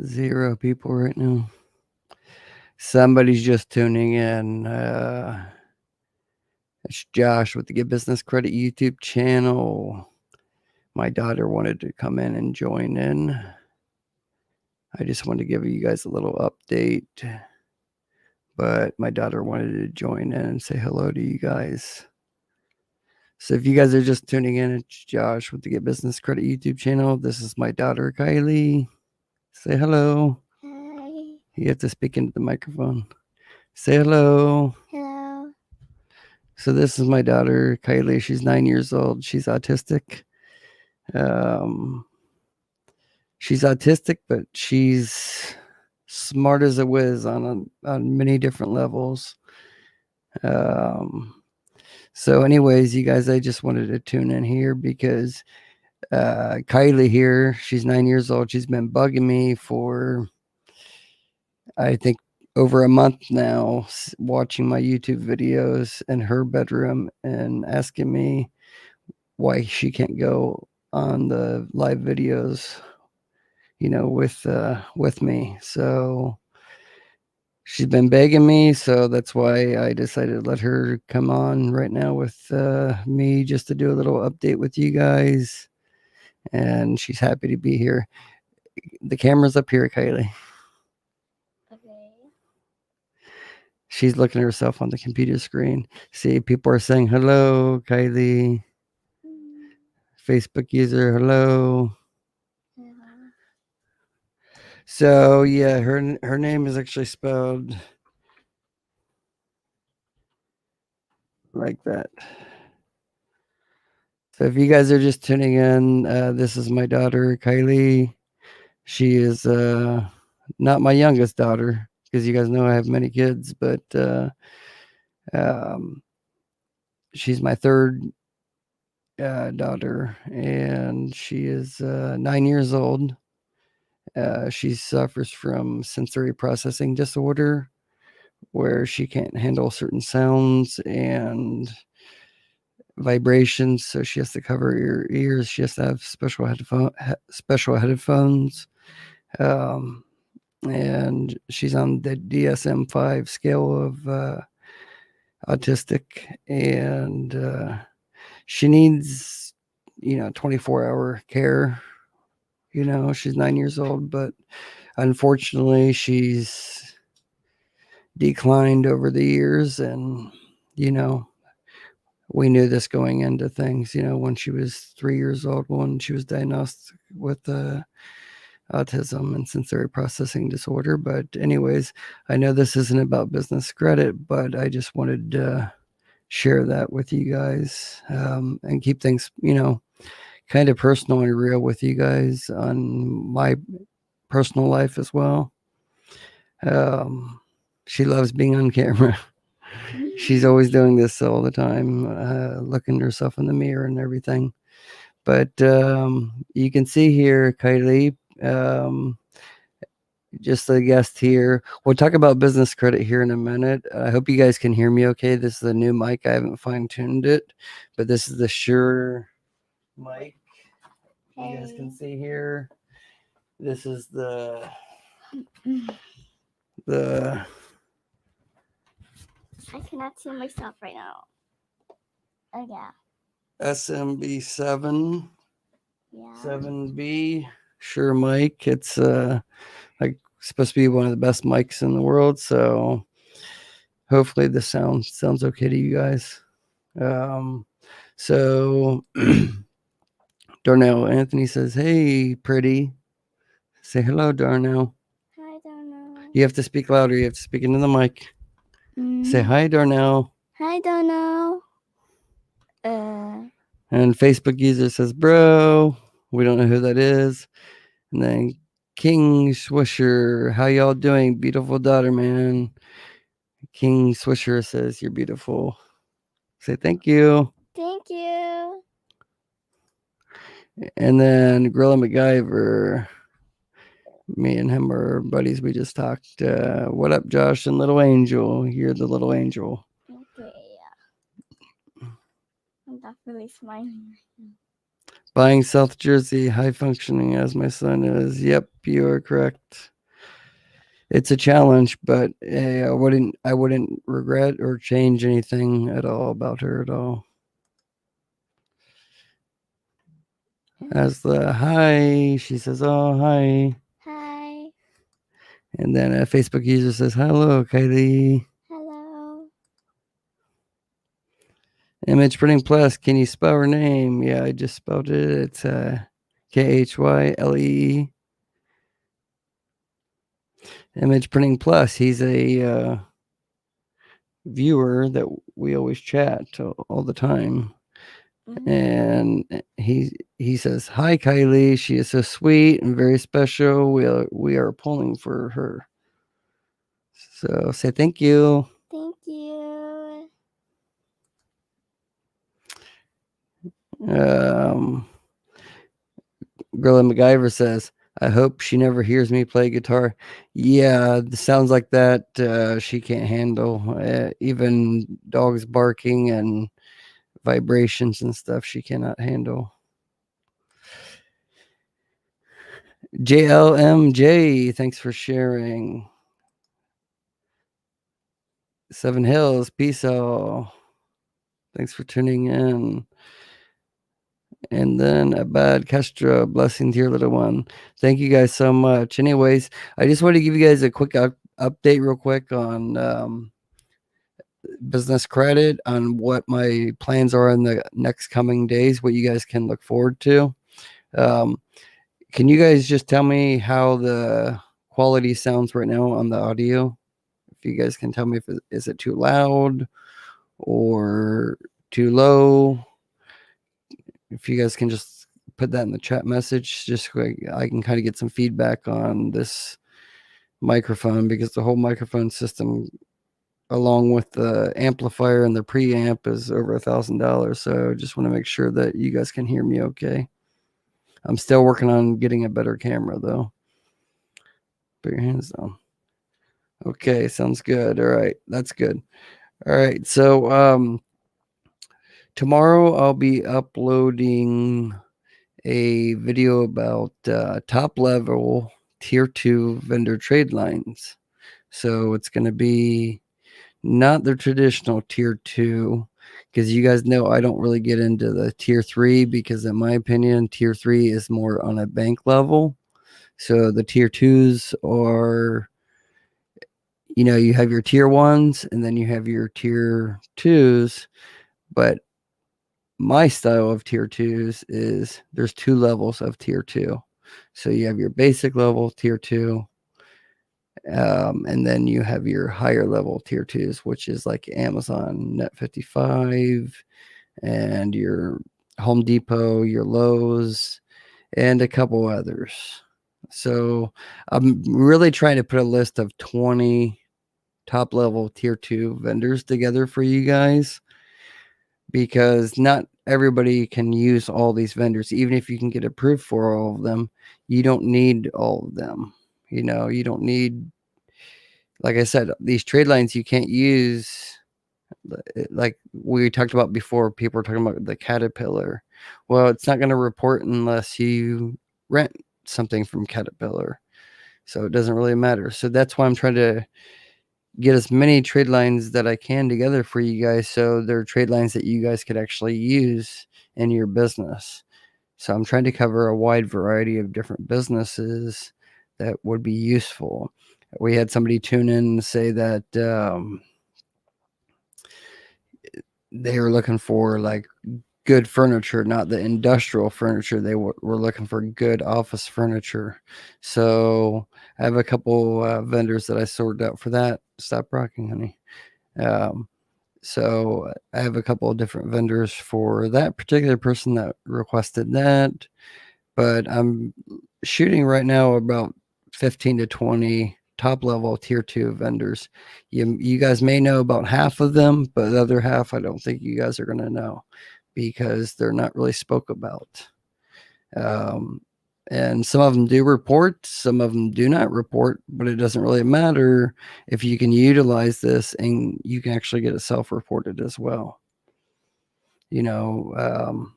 0 people right now. Somebody's just tuning in. It's Josh with the Get Business Credit YouTube channel. My daughter wanted to come in and join in. I just wanted to give you guys a little update. But my daughter wanted to join in and say hello to you guys. So if you guys are just tuning in, it's Josh with the Get Business Credit YouTube channel. This is my daughter, Kylie. Say hello. Hi. You have to speak into the microphone. Say hello. Hello. So this is my daughter, Kylie. She's 9 years old. She's autistic. She's autistic, but she's smart as a whiz on many different levels. So anyways, you guys, I just wanted to tune in here because Kylie here, she's 9 years old. She's been bugging me for, I think, over a month now, watching my YouTube videos in her bedroom and asking me why she can't go on the live videos, with me. So she's been begging me, so that's why I decided to let her come on right now with me just to do a little update with you guys. And she's happy to be here. The camera's up here, Kylie. Okay. She's looking at herself on the computer screen. See, people are saying hello, Kylie. Facebook user, hello. So yeah, her name is actually spelled like that. So if you guys are just tuning in, this is my daughter, Kylie. She is not my youngest daughter because you guys know I have many kids, but she's my third daughter, and she is 9 years old. She suffers from sensory processing disorder where she can't handle certain sounds and vibrations, so she has to cover her ears. She has to have special headphones, and she's on the DSM-5 scale of autistic, and she needs 24-hour care. She's 9 years old, but unfortunately she's declined over the years, and we knew this going into things, when she was 3 years old, when she was diagnosed with autism and sensory processing disorder. But anyways, I know this isn't about business credit, but I just wanted to share that with you guys, and keep things, kind of personal and real with you guys on my personal life as well. She loves being on camera. She's always doing this all the time, looking at herself in the mirror and everything. But you can see here, Kylie, just a guest here. We'll talk about business credit here in a minute. I hope you guys can hear me okay. This is a new mic. I haven't fine-tuned it, but this is the Shure mic. You guys can see here. This is the I cannot see myself right now. Oh yeah. SMB7 Yeah. 7B Shure mic. It's like supposed to be one of the best mics in the world, so hopefully the sound sounds okay to you guys. So Darnell Anthony says, "Hey, pretty." Say hello, Darnell. Hi, Darnell. You have to speak louder. You have to speak into the mic. Say hi, Darnell. Hi, Darnell. And Facebook user says, "Bro." We don't know who that is. And then King Swisher, how y'all doing? Beautiful daughter, man. King Swisher says, "You're beautiful." Say thank you. Thank you. And then Gorilla MacGyver, me and him are buddies. We just talked. What up, Josh and Little Angel? You're the little angel. Okay, yeah. I'm definitely smiling. Buying South Jersey, high functioning as my son is. Yep, you are correct. it's a challenge, but I wouldn't regret or change anything at all about her at all. As the hi, she says, "Oh, hi." Hi. And then a Facebook user says, "Hello, Kylie." Hello. Image Printing Plus, can you spell her name? Yeah, I just spelled it. It's Khylee. Image Printing Plus. He's a viewer that we always chat all the time. And he says, "Hi, Kylie. She is so sweet and very special. We are pulling for her." So say thank you. Thank you. Girl MacGyver says, "I hope she never hears me play guitar." Yeah, the sounds like that she can't handle. Even dogs barking and vibrations and stuff she cannot handle. JLMJ, thanks for sharing. Seven Hills, peace all. Thanks for tuning in. And then Abad Castro, blessing to your little one. Thank you guys so much. Anyways, I just want to give you guys a quick update real quick on business credit, on what my plans are in the next coming days, what you guys can look forward to. Can you guys just tell me how the quality sounds right now on the audio? If you guys can tell me if is it too loud or too low. If you guys can just put that in the chat message, just so I can kind of get some feedback on this microphone, because the whole microphone system, along with the amplifier and the preamp, is over $1,000. So just want to make sure that you guys can hear me okay. I'm still working on getting a better camera though. Put your hands down. Okay, sounds good. All right, that's good. All right, so tomorrow I'll be uploading a video about top level tier 2 vendor trade lines. So it's going to be not the traditional tier 2, because you guys know I don't really get into the tier 3, because in my opinion tier 3 is more on a bank level. So the tier 2s are, you have your tier 1s and then you have your tier 2s, but my style of tier 2s is there's 2 levels of tier 2. So you have your basic level tier 2, and then you have your higher level tier 2s, which is like Amazon Net 55 and your Home Depot, your Lowe's, and a couple others. So I'm really trying to put a list of 20 top level tier 2 vendors together for you guys, because not everybody can use all these vendors. Even if you can get approved for all of them, you don't need all of them. You don't need, like I said, these trade lines you can't use. Like we talked about before, people were talking about the Caterpillar. Well, it's not going to report unless you rent something from Caterpillar. So it doesn't really matter. So that's why I'm trying to get as many trade lines that I can together for you guys, so they're trade lines that you guys could actually use in your business. So I'm trying to cover a wide variety of different businesses that would be useful. We had somebody tune in and say that they were looking for like good furniture, not the industrial furniture. They were looking for good office furniture. So I have a couple vendors that I sorted out for that. Stop rocking, honey. So I have a couple of different vendors for that particular person that requested that. But I'm shooting right now about 15 to 20 top level tier 2 vendors. You guys may know about half of them, but the other half I don't think you guys are going to know, because they're not really spoke about. And some of them do report, some of them do not report, but it doesn't really matter if you can utilize this and you can actually get it self-reported as well. And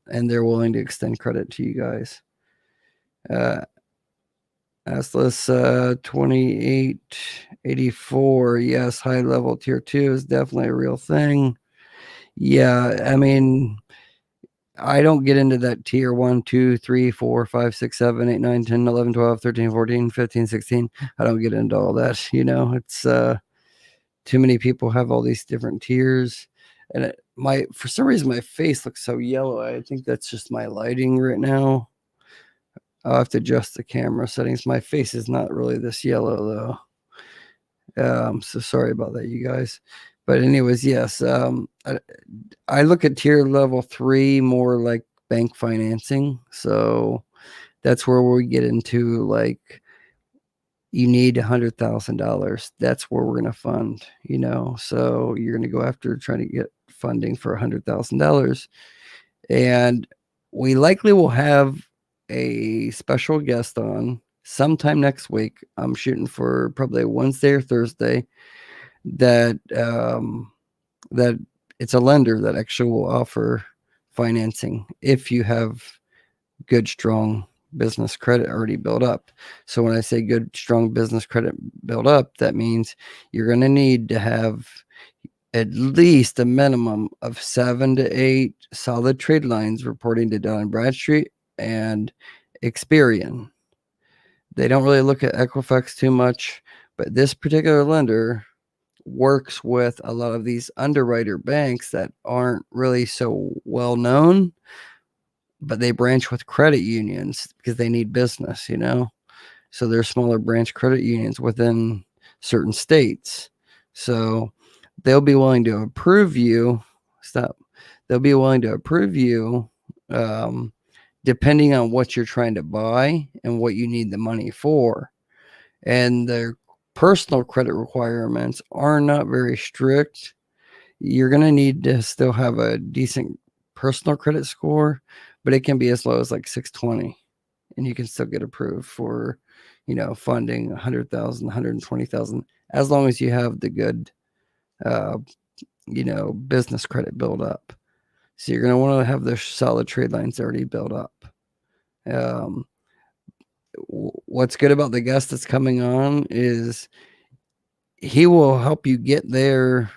they're willing to extend credit to you guys. Atlas 2884. Yes, high level tier 2 is definitely a real thing. Yeah, I mean, I don't get into that tier 1, 2, 3, 4, 5, 6, 7, 8, 9, 10, 11, 12, 13, 14, 15, 16. I don't get into all that. It's too many people have all these different tiers. And for some reason, my face looks so yellow. I think that's just my lighting right now. I'll have to adjust the camera settings. My face is not really this yellow though. So sorry about that, you guys. But anyways, yes. I look at tier level 3 more like bank financing. So that's where we get into like you need $100,000. That's where we're going to fund, So you're going to go after trying to get funding for $100,000. And we likely will have a special guest on sometime next week. I'm shooting for probably Wednesday or Thursday that it's a lender that actually will offer financing if you have good, strong business credit already built up. So when I say good, strong business credit built up, that means you're going to need to have at least a minimum of 7 to 8 solid trade lines reporting to Dun & Bradstreet and Experian. They don't really look at Equifax too much, but this particular lender works with a lot of these underwriter banks that aren't really so well known, but they branch with credit unions because they need business, So they're smaller branch credit unions within certain states. So they'll be willing to approve you. They'll be willing to approve you depending on what you're trying to buy and what you need the money for. And their personal credit requirements are not very strict. You're going to need to still have a decent personal credit score, but it can be as low as like 620 and you can still get approved for, funding 100,000, 120,000, as long as you have the good, business credit built up. So you're going to want to have those solid trade lines already built up. What's good about the guest that's coming on is he will help you get there.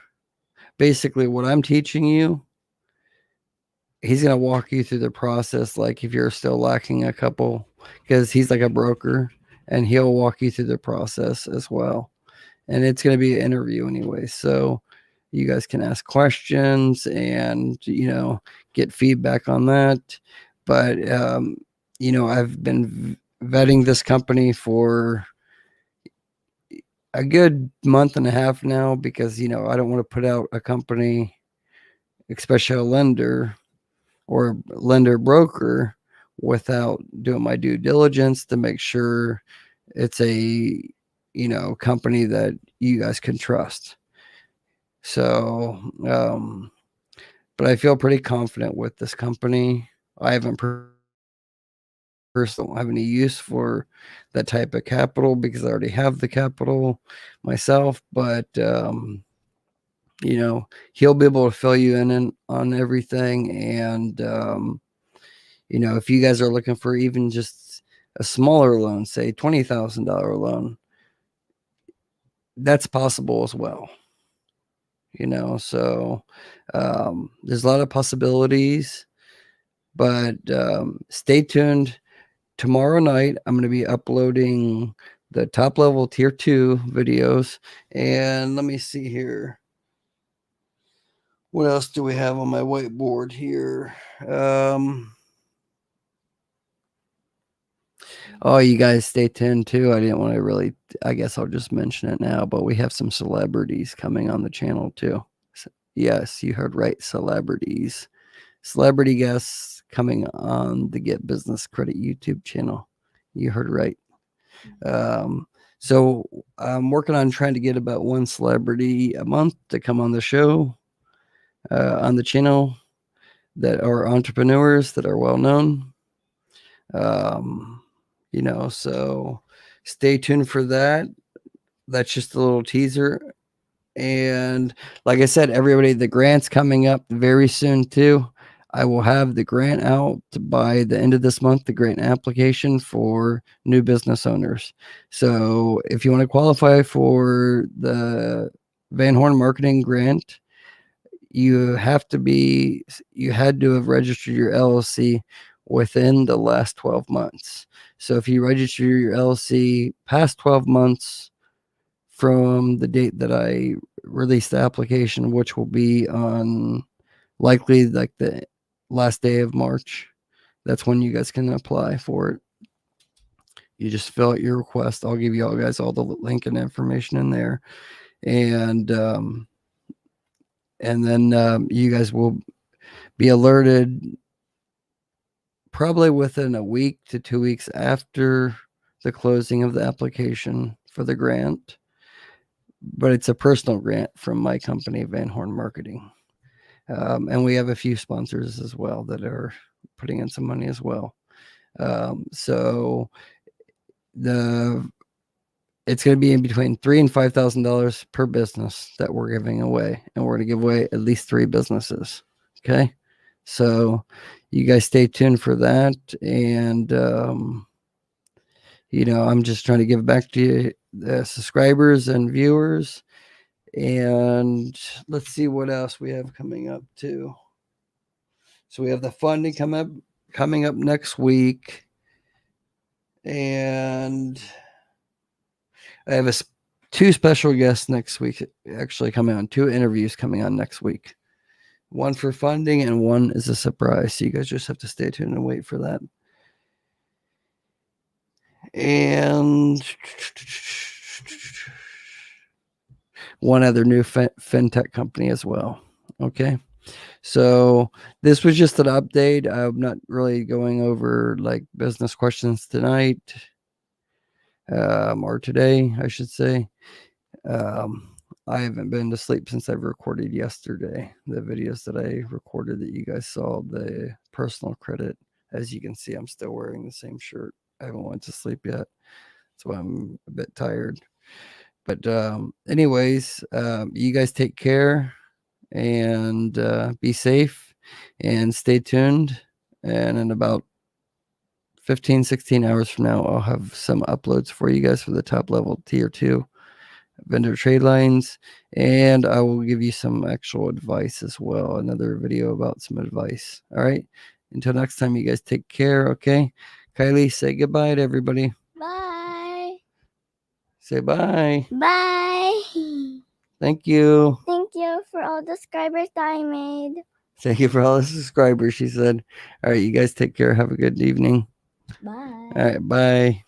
Basically, what I'm teaching you, he's going to walk you through the process. Like if you're still lacking a couple, because he's like a broker and he'll walk you through the process as well. And it's going to be an interview anyway. So you guys can ask questions and, get feedback on that. But, I've been vetting this company for a good month and a half now because, I don't want to put out a company, especially a lender or lender broker, without doing my due diligence to make sure it's a, company that you guys can trust. So, but I feel pretty confident with this company. I haven't personally have any use for that type of capital because I already have the capital myself, but he'll be able to fill you in on everything. And if you guys are looking for even just a smaller loan, say $20,000 loan, that's possible as well. So there's a lot of possibilities, but stay tuned. Tomorrow night, I'm going to be uploading the top level tier 2 videos. And let me see here. What else do we have on my whiteboard here? Oh, you guys stay tuned too. I didn't want to really, I guess I'll just mention it now, but we have some celebrities coming on the channel too. So, yes, you heard right. Celebrities. Celebrity guests coming on the Get Business Credit YouTube channel. You heard right. So I'm working on trying to get about one celebrity a month to come on the show, on the channel, that are entrepreneurs that are well known. So stay tuned for that. That's just a little teaser. And like I said, everybody, the grant's coming up very soon too. I will have the grant out by the end of this month, the grant application for new business owners. So if you want to qualify for the Van Horn Marketing Grant, you had to have registered your LLC within the last 12 months. So if you register your LLC past 12 months from the date that I released the application, which will be on likely like the last day of March, that's when you guys can apply for it. You just fill out your request. I'll give you all guys all the link and information in there. And then you guys will be alerted probably within a week to 2 weeks after the closing of the application for the grant. But it's a personal grant from my company, Van Horn Marketing. And we have a few sponsors as well that are putting in some money as well. So it's going to be in between $3,000 and $5,000 per business that we're giving away, and we're going to give away at least 3 businesses. Okay, so you guys stay tuned for that, and I'm just trying to give back to you, the subscribers and viewers. And let's see what else we have coming up too. So we have the funding coming up next week, and I have 2 special guests next week actually coming on, 2 interviews coming on next week. One for funding and one is a surprise. So you guys just have to stay tuned and wait for that. And one other new fintech company as well. Okay. So this was just an update. I'm not really going over like business questions tonight, or today, I should say. I haven't been to sleep since I recorded yesterday. The videos that I recorded that you guys saw, the personal credit. As you can see, I'm still wearing the same shirt. I haven't went to sleep yet. That's why I'm a bit tired. But anyways, you guys take care and be safe and stay tuned. And in about 15, 16 hours from now, I'll have some uploads for you guys for the top level tier 2 vendor trade lines. And I will give you some actual advice as well. Another video about some advice. All right. Until next time, you guys take care. Okay. Kylie, say goodbye to everybody. Bye. Say bye. Bye. Thank you. Thank you for all the subscribers that I made. Thank you for all the subscribers, she said. All right, you guys take care. Have a good evening. Bye. All right, bye.